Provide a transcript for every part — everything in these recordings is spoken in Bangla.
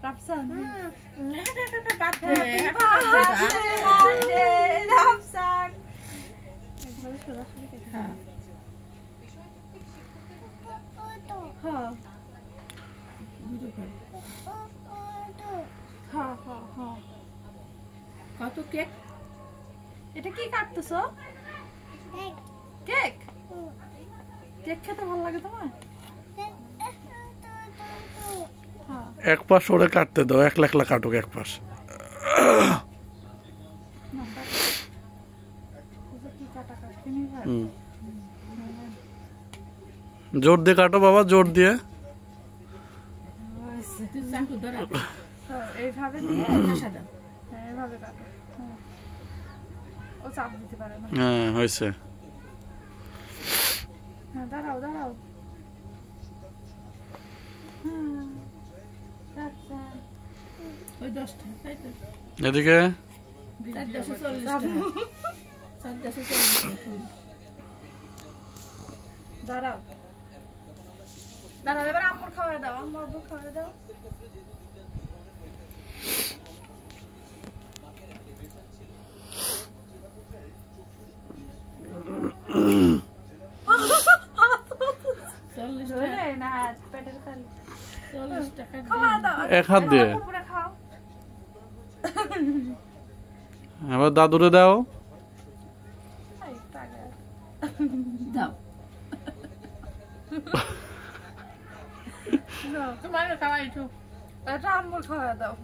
রাফসান কত কেক? এটা কি কাটতেছো? কেক? কেক খেতে ভালো লাগে তোমার? এক পাশ ওরে কাটতে দাও, একলা একলা কাটুক এক পাশ। জোর দিয়ে কাটো বাবা, জোর দিয়ে। এইভাবে দিয়ে এইভাবে কাটো। ও চাপ দিতে পারে না। হ্যাঁ হয়েছে। হ্যাঁ দাঁড়াও দাঁড়াও। ওই 10টা তাই তো? এদিকে 440 টাকা। 440 টাকা। দাঁড়াও দাঁড়াও, এবার আম্মুর খাওয়া দাও, আম্মুর খাওয়া দাও। এক হাত দিয়ে এবার দাদুরে দাও। দাও তোমার খাওয়াই তো। এটা আম্মুর খাওয়া দাও।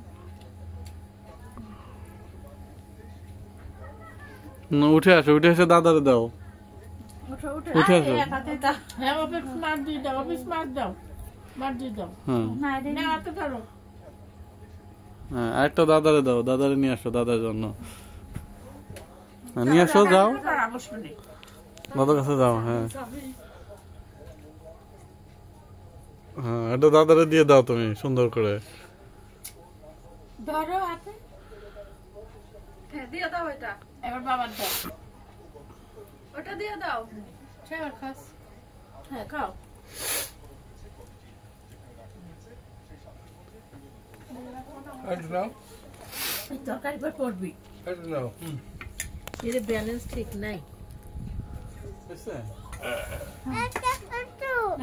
উঠে আসো, উঠে এসে দাদারে দাও। উঠে আসো। হ্যাঁ অফিস মার দিয়ে দাও, অফিস মার দাও, মার দিয়ে দাও। না হাতে ধরো। হ্যাঁ আরেকটা দাদারে দাও, দাদারে নিয়ে আসো, দাদার জন্য নিয়ে আসো। যাও দাদার কাছে যাও। হ্যাঁ হ্যাঁ এটা দাদারে দিয়ে দাও তুমি সুন্দর করে। ধরো হাতে। হ্যাঁ দিয়ে দাও এটা। এবার বাবার দাও। ওটা দিয়ে দাও। সেবার খাস। হ্যাঁ খাও। তরকারি পর পড়বি। এর ব্যালেন্স ঠিক নাই।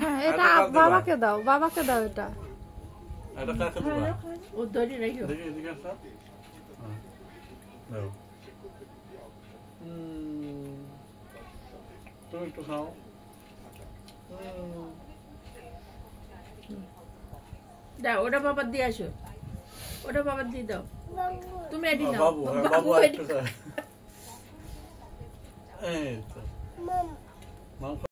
হ্যাঁ এটা বাবাকে দাও, বাবাকে দাও এটা। ও ধরে রাখো। তুমি একটু খাও। দাও ওটা বাবার দিয়ে আসো, ওটা বাবার দিয়ে দাও। তুমি এটি নাও। বাবু বাবু এটি এই তো মাম